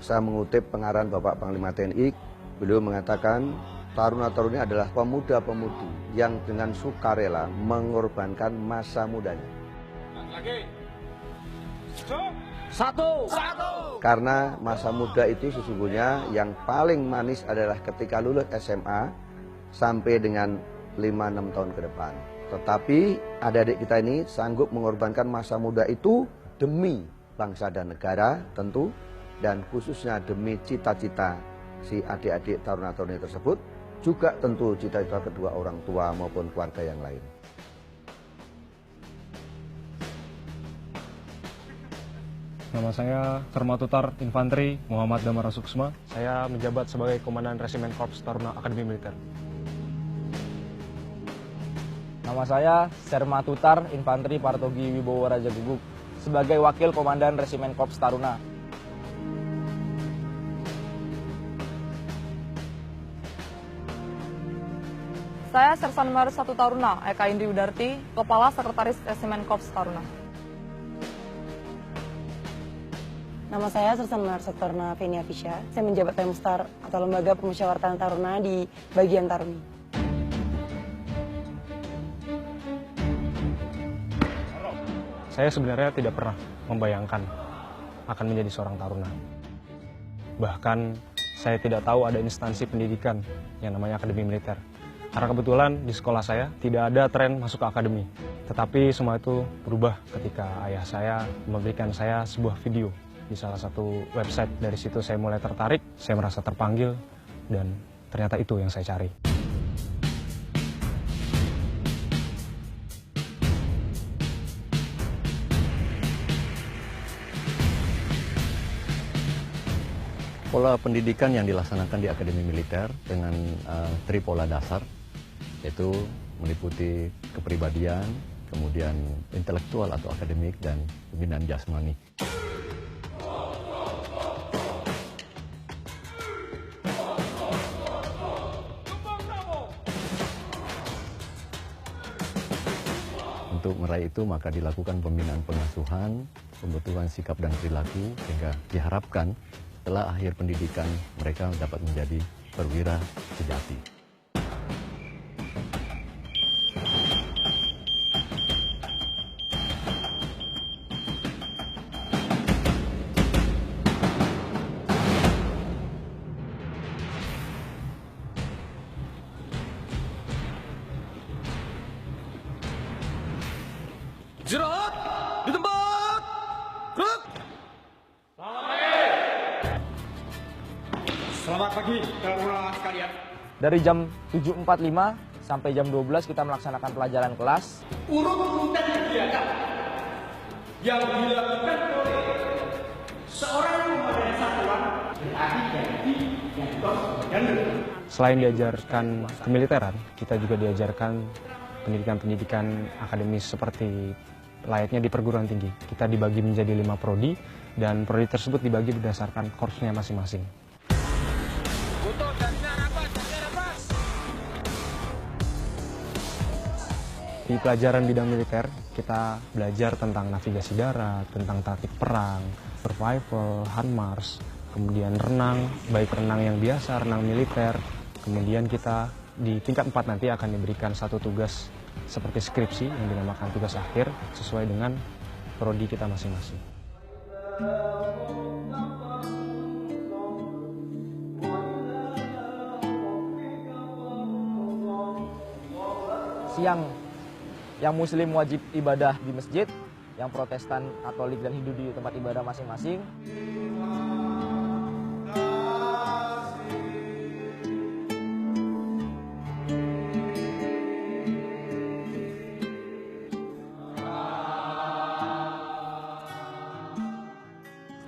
Saya mengutip pengarahan Bapak Panglima TNI, beliau mengatakan taruna-taruni adalah pemuda-pemudi yang dengan sukarela mengorbankan masa mudanya. Satu. Karena masa muda itu sesungguhnya yang paling manis adalah ketika lulus SMA sampai dengan 5-6 tahun ke depan. Tetapi adik-adik kita ini sanggup mengorbankan masa muda itu demi bangsa dan negara tentu, dan khususnya demi cita-cita si adik-adik taruna-taruni tersebut, juga tentu cita-cita kedua orang tua maupun keluarga yang lain. Nama saya Termatutar Infanteri Muhammad Damara Suksma. Saya menjabat sebagai Komandan Resimen Korps Taruna Akademi Militer. Nama saya Sermatutar Infanteri Partogi Wibowo Raja Guguk sebagai Wakil Komandan Resimen Korps Taruna. Saya Sersan Maret 1 Taruna, Eka Indri Widarti, Kepala Sekretaris Resimen Korps Taruna. Nama saya Sersan Maret 1 Taruna Fenia Fisya. Saya menjabat Temstar atau Lembaga Pemusyawaratan Taruna di bagian Taruni. Saya sebenarnya tidak pernah membayangkan akan menjadi seorang taruna. Bahkan saya tidak tahu ada instansi pendidikan yang namanya Akademi Militer. Karena kebetulan di sekolah saya tidak ada tren masuk ke akademi. Tetapi semua itu berubah ketika ayah saya memberikan saya sebuah video di salah satu website. Dari situ saya mulai tertarik, saya merasa terpanggil, dan ternyata itu yang saya cari. Pola pendidikan yang dilaksanakan di Akademi Militer dengan tripola dasar, yaitu meliputi kepribadian, kemudian intelektual atau akademik, dan pembinaan jasmani. Untuk meraih itu maka dilakukan pembinaan pengasuhan, pembentukan sikap dan perilaku, sehingga diharapkan setelah akhir pendidikan mereka dapat menjadi perwira sejati. Istirahat di tempat. Gerak. Selamat pagi, taruna sekalian. Dari jam 7.45 sampai jam 12 kita melaksanakan pelajaran kelas. Urutan kegiatan yang dilakukan oleh seorang komandan satuan berarti ganti dan Selain diajarkan kemiliteran, kita juga diajarkan pendidikan-pendidikan akademis seperti layaknya di perguruan tinggi. Kita dibagi menjadi 5 prodi, dan prodi tersebut dibagi berdasarkan korpsnya masing-masing. Di pelajaran bidang militer, kita belajar tentang navigasi darat, tentang taktik perang, survival, HARMARS, kemudian renang, baik renang yang biasa, renang militer. Kemudian kita di tingkat 4 nanti akan diberikan satu tugas seperti skripsi yang dinamakan tugas akhir sesuai dengan prodi kita masing-masing. Siang, yang muslim wajib ibadah di masjid, yang protestan, katolik, dan Hindu di tempat ibadah masing-masing.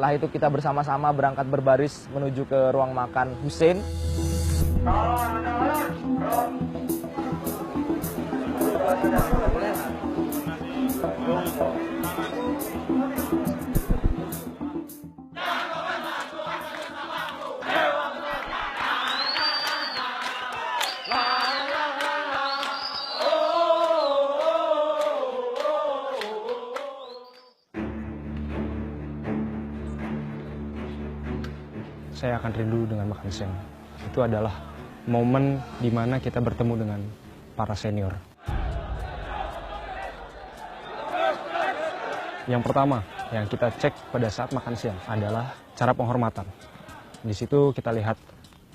Setelah itu kita bersama-sama berangkat berbaris menuju ke ruang makan Hussein. saya akan rindu dengan makan siang. Itu adalah momen di mana kita bertemu dengan para senior. Yang pertama yang kita cek pada saat makan siang adalah cara penghormatan. Di situ kita lihat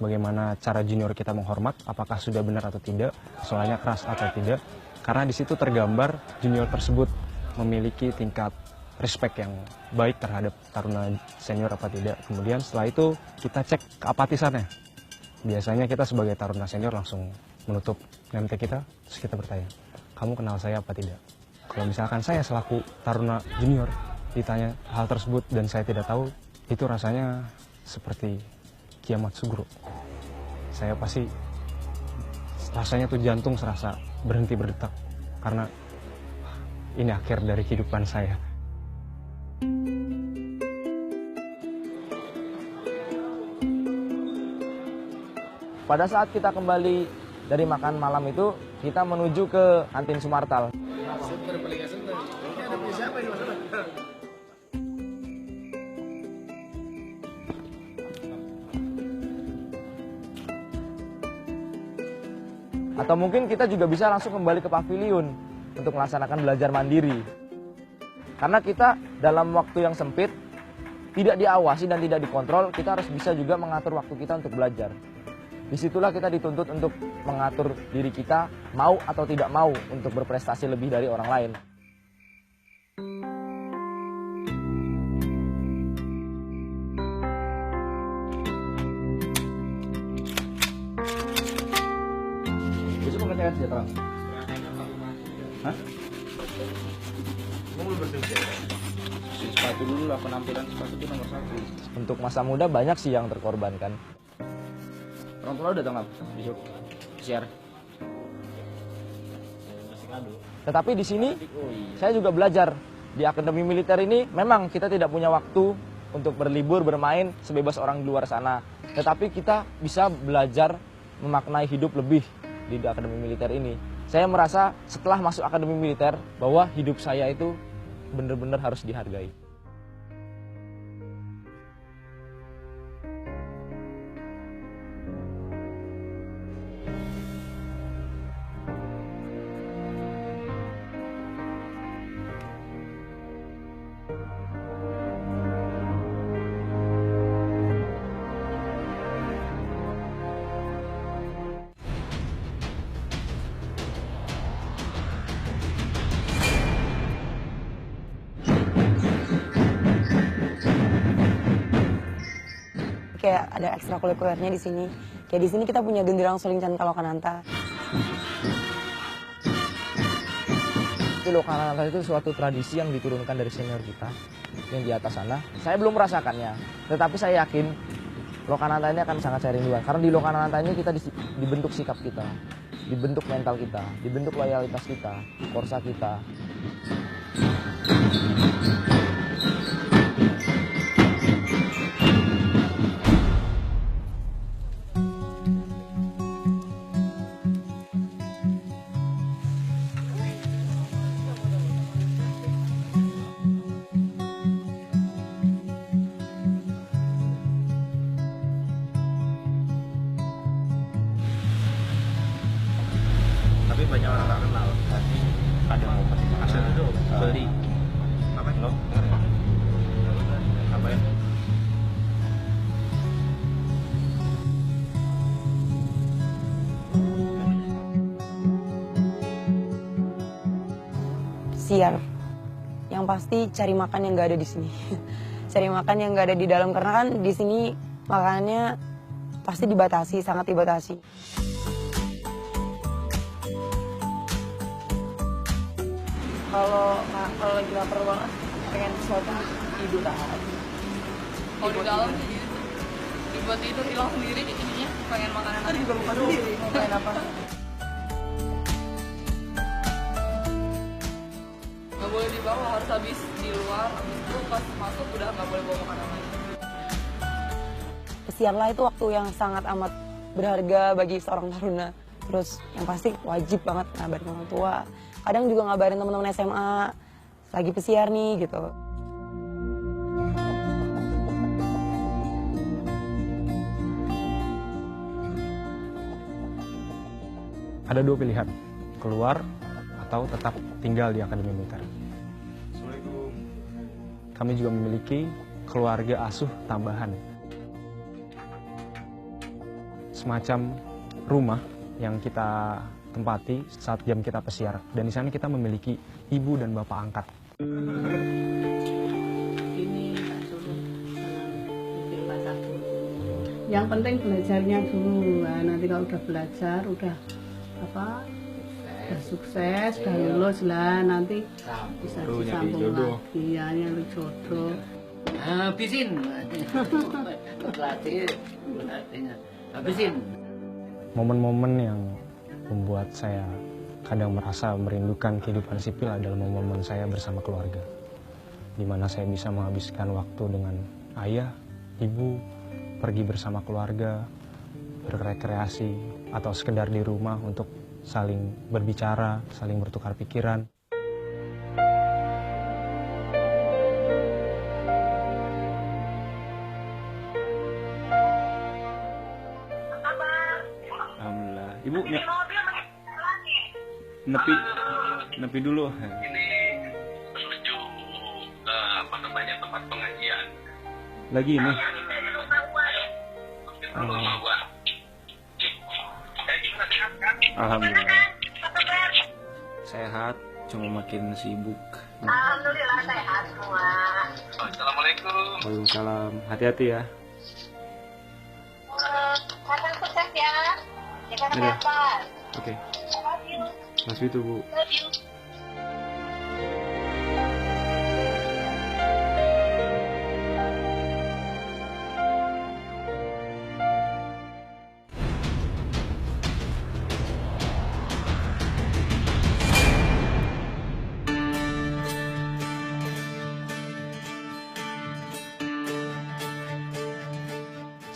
bagaimana cara junior kita menghormat, apakah sudah benar atau tidak, soalnya keras atau tidak. Karena di situ tergambar junior tersebut memiliki tingkat respect yang baik terhadap taruna senior apa tidak. Kemudian setelah itu kita cek keapatisannya. Biasanya kita sebagai taruna senior langsung menutup name tag kita, terus kita bertanya, kamu kenal saya apa tidak? Kalau misalkan saya selaku taruna junior ditanya hal tersebut dan saya tidak tahu, itu rasanya seperti kiamat sugro. Saya pasti rasanya tuh jantung serasa berhenti berdetak karena ini akhir dari kehidupan saya. Pada saat kita kembali dari makan malam itu, kita menuju ke kantin Sumartal. Atau mungkin kita juga bisa langsung kembali ke pavilion untuk melaksanakan belajar mandiri. Karena kita dalam waktu yang sempit, tidak diawasi dan tidak dikontrol, kita harus bisa juga mengatur waktu kita untuk belajar. Disitulah kita dituntut untuk mengatur diri kita, mau atau tidak mau untuk berprestasi lebih dari orang lain. Besok mau ngecek sejahtera? Hah? Kamu bersih sepatu dulu lah, penampilan sepatu itu nomor 1. Untuk masa muda banyak sih yang terkorbankan. Orang tua udah tangkap besok share. Tetapi di sini saya juga belajar. Di Akademi Militer ini memang kita tidak punya waktu untuk berlibur, bermain sebebas orang di luar sana. Tetapi kita bisa belajar memaknai hidup lebih di Akademi Militer ini. Saya merasa setelah masuk Akademi Militer bahwa hidup saya itu benar-benar harus dihargai. Kayak ada ekstrakurikulernya di sini. Kayak di sini kita punya genderang suling can Lokananta. Lokananta itu suatu tradisi yang diturunkan dari senior kita yang di atas sana. Saya belum merasakannya, tetapi saya yakin Lokananta ini akan sangat saya rindukan. Karena di Lokananta ini kita dibentuk sikap kita, dibentuk mental kita, dibentuk loyalitas kita, korsa kita. Tapi banyak orang nggak kenal. Ada mau hasil itu beli apa lo? Apa ya? Siar. Yang pasti cari makan yang nggak ada di sini. Cari makan yang nggak ada di dalam karena kan di sini makanannya pasti dibatasi, sangat dibatasi. Kalau lagi lapar banget, pengen sesuatu tidur aja. Kalau di dalam sih gitu. Dibuat tidur hilang sendiri jadinya pengen makanan. Tadi juga lupa sendiri mau main apa. Nggak boleh dibawa, harus habis di luar. Habis itu pas masuk udah nggak boleh bawa makanan lagi. Pesiarlah itu waktu yang sangat amat berharga bagi seorang taruna. Terus yang pasti wajib banget ngabarin orang tua. Kadang juga ngabarin teman-teman SMA lagi pesiar nih gitu. Ada dua pilihan, keluar atau tetap tinggal di Akademi Militer. Kami juga memiliki keluarga asuh tambahan. Semacam rumah yang kita tempati saat jam kita pesiar. Dan di sana kita memiliki ibu dan bapak angkat. Yang penting belajarnya dulu. Nah, nanti kalau udah belajar, udah sukses, udah lulus lah, nanti bisa disambung lagi. Ya, nyari jodoh. Habisin. Habisin. Momen-momen yang membuat saya kadang merasa merindukan kehidupan sipil adalah momen-momen saya bersama keluarga, di mana saya bisa menghabiskan waktu dengan ayah, ibu, pergi bersama keluarga, berrekreasi, atau sekedar di rumah untuk saling berbicara, saling bertukar pikiran. Alhamdulillah. Ibu nepi dulu. Ini menuju tempat pengajian. Lagi ini. Alhamdulillah. Sehat, cuma makin sibuk. Alhamdulillah sehat semua. Assalamualaikum. Waalaikumsalam. Hati-hati ya. Kakak sukses ya. Jaga kesehatan. Oke. Love you. Mas itu Bu. Love you.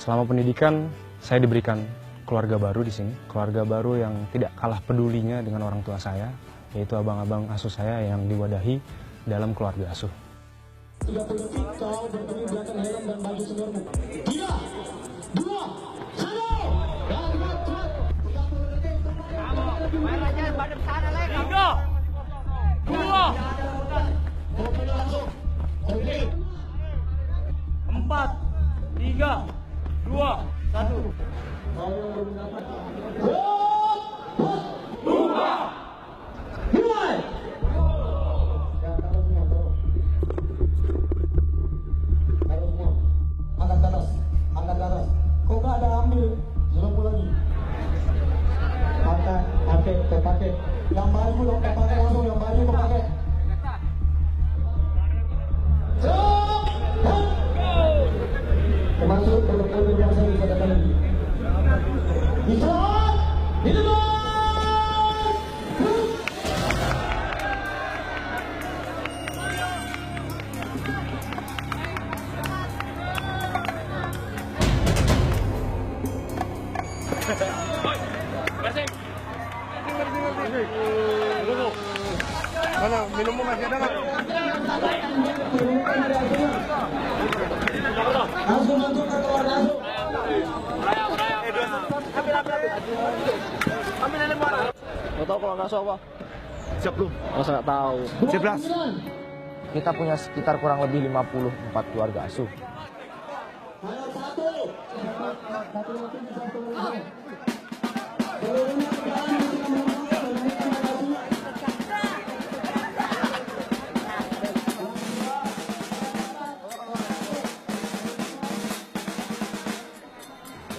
Selama pendidikan, saya diberikan keluarga baru di sini. Keluarga baru yang tidak kalah pedulinya dengan orang tua saya, yaitu abang-abang asuh saya yang diwadahi dalam keluarga asuh. 30 detik kau berdiri belakang helm dan baju seniormu. 3, 2, 1. Dan cepat. 30 detik untuk main aja badan sana lagi. 3, 2. Oke langsung. Oke. 4, 3, 2, 1. Angkat ke atas. Kok nggak ada ambil? Jelumpu lagi. Pakai. Yang baju dong, pakai langsung. Yang baju kau pakai. Masuk kalau biasa bisa datang lagi. Bisa. Hidup. Mana minummu masih ada nggak? Langsung keluar langsung. Mau tahu kalau ngasuh apa? Siap belum? Oh, saya nggak tahu. 11. Kita punya sekitar kurang lebih 54 keluarga asuh.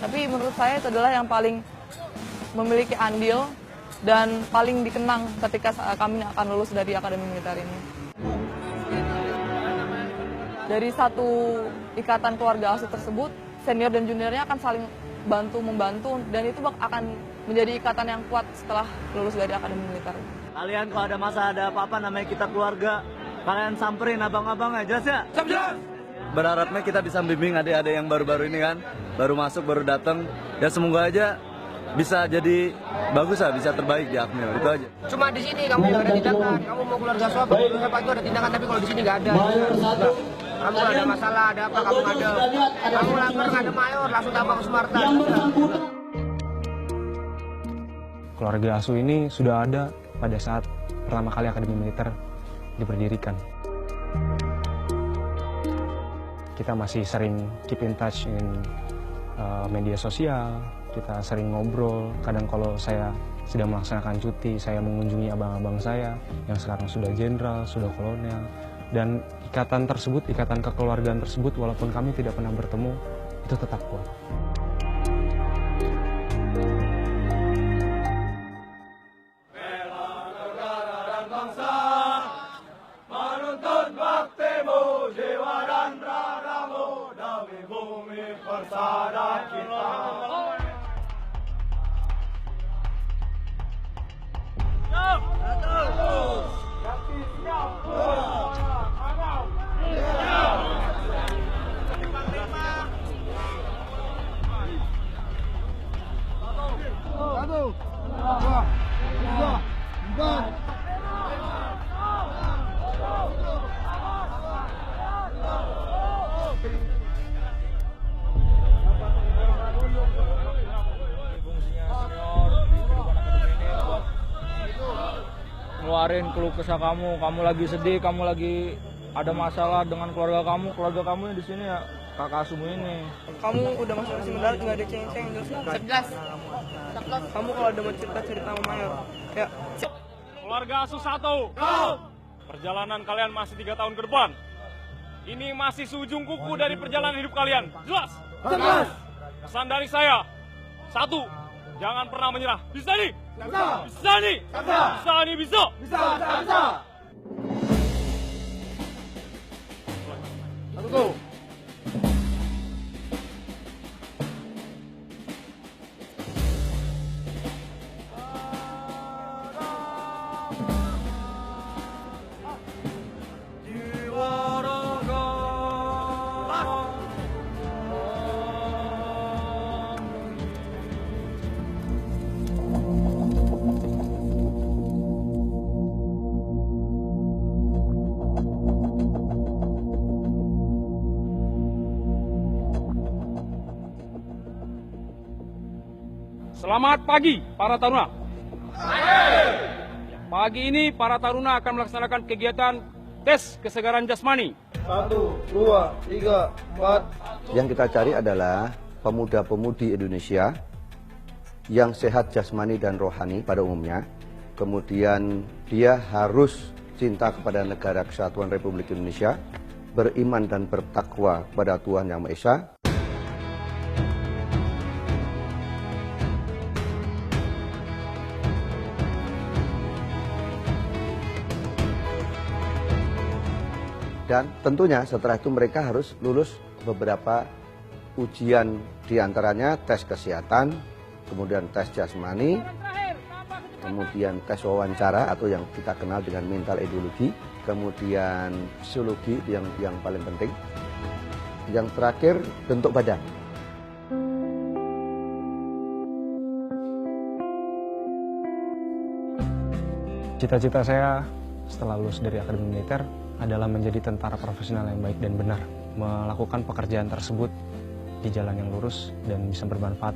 Tapi menurut saya itu adalah yang paling memiliki andil dan paling dikenang ketika kami akan lulus dari Akademi Militer ini. Dari satu ikatan keluarga asuh tersebut, senior dan juniornya akan saling bantu-membantu dan itu akan menjadi ikatan yang kuat setelah lulus dari Akademi Militer. Kalian kalau ada masalah, ada apa-apa, namanya kita keluarga, kalian samperin abang-abangnya, jelas ya? Jelas! Berharapnya kita bisa bimbing adik-adik yang baru-baru ini kan, baru masuk, baru datang, ya semoga aja bisa jadi bagus lah, bisa terbaik di Akmil, itu aja. Cuma di sini kamu ada tindakan, kamu mau keluarga swab, apa itu ada tindakan, tapi kalau di sini nggak ada. Kamu ada masalah, ada apa, kamu ada. Kamu lapar, nggak ada mayor, langsung tambah ke Sumarta. Keluarga asuh ini sudah ada pada saat pertama kali Akademi Militer diberdirikan. Kita masih sering keep in touch dengan media sosial, kita sering ngobrol. Kadang kalau saya sedang melaksanakan cuti, saya mengunjungi abang-abang saya yang sekarang sudah jenderal, sudah kolonel. Dan ikatan tersebut, ikatan kekeluargaan tersebut, walaupun kami tidak pernah bertemu, itu tetap kuat. Keluarin keluh kesah kamu lagi sedih, kamu lagi ada masalah dengan keluarga kamu yang di sini ya kakak asuhmu ini. Kamu udah masuk nasi mendarat nggak ada ceng-ceng jelas. Kamu kalau ada mau cerita sama Mayor. Ya. Keluarga asuh 1. Perjalanan kalian masih 3 tahun ke depan. Ini masih seujung kuku dari perjalanan hidup kalian. Jelas? Jelas. Pesan dari saya. 1. Jangan pernah menyerah. Bisa nih? Bisa nih? Bisa nih, bisa. Satu. Selamat pagi para taruna. Pagi ini para taruna akan melaksanakan kegiatan tes kesegaran jasmani. 1, 2, 3, 4. Yang kita cari adalah pemuda-pemudi Indonesia yang sehat jasmani dan rohani pada umumnya. Kemudian dia harus cinta kepada negara kesatuan Republik Indonesia, beriman dan bertakwa kepada Tuhan Yang Maha Esa. Dan tentunya setelah itu mereka harus lulus beberapa ujian, diantaranya tes kesehatan, kemudian tes jasmani, kemudian tes wawancara atau yang kita kenal dengan mental ideologi, kemudian psikologi yang paling penting, yang terakhir bentuk badan. Cita-cita saya setelah lulus dari Akademi Militer adalah menjadi tentara profesional yang baik dan benar, melakukan pekerjaan tersebut di jalan yang lurus dan bisa bermanfaat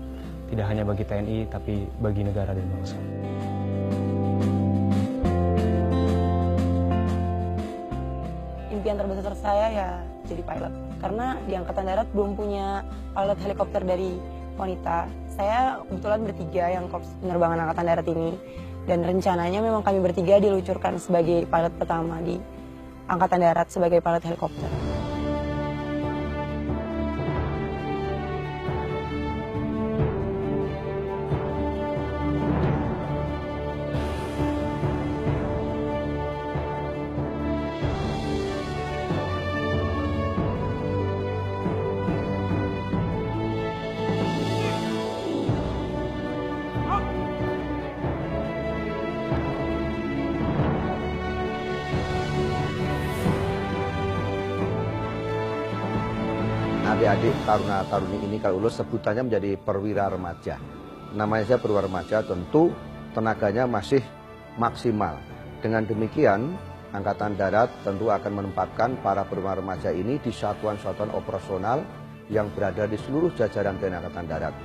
tidak hanya bagi TNI tapi bagi negara dan bangsa. Impian terbesar saya ya jadi pilot, karena di Angkatan Darat belum punya pilot helikopter dari wanita. Saya kebetulan bertiga yang korps penerbangan Angkatan Darat ini, dan rencananya memang kami bertiga diluncurkan sebagai pilot pertama di Angkatan Darat sebagai pilot helikopter. Adik-adik taruna-taruni ini kalau lulus sebutannya menjadi perwira remaja. Namanya saja perwira remaja, tentu tenaganya masih maksimal. Dengan demikian, Angkatan Darat tentu akan menempatkan para perwira remaja ini di satuan-satuan operasional yang berada di seluruh jajaran TNI Angkatan Darat.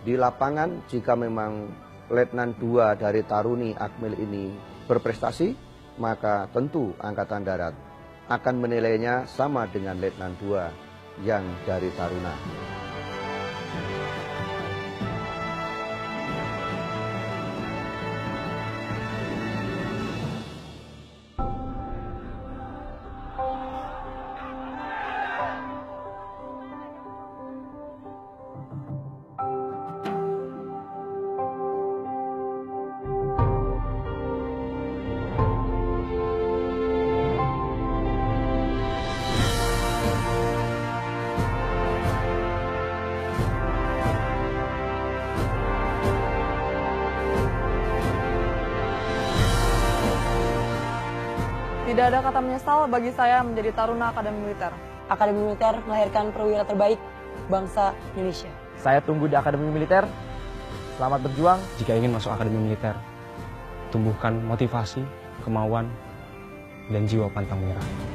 di lapangan jika memang Letnan II dari Taruni Akmil ini berprestasi, maka tentu Angkatan Darat akan menilainya sama dengan Letnan II yang dari Taruna. Tidak ada kata menyesal bagi saya menjadi Taruna Akademi Militer. Akademi Militer melahirkan perwira terbaik bangsa Indonesia. Saya tunggu di Akademi Militer. Selamat berjuang. Jika ingin masuk Akademi Militer, tumbuhkan motivasi, kemauan, dan jiwa pantang menyerah.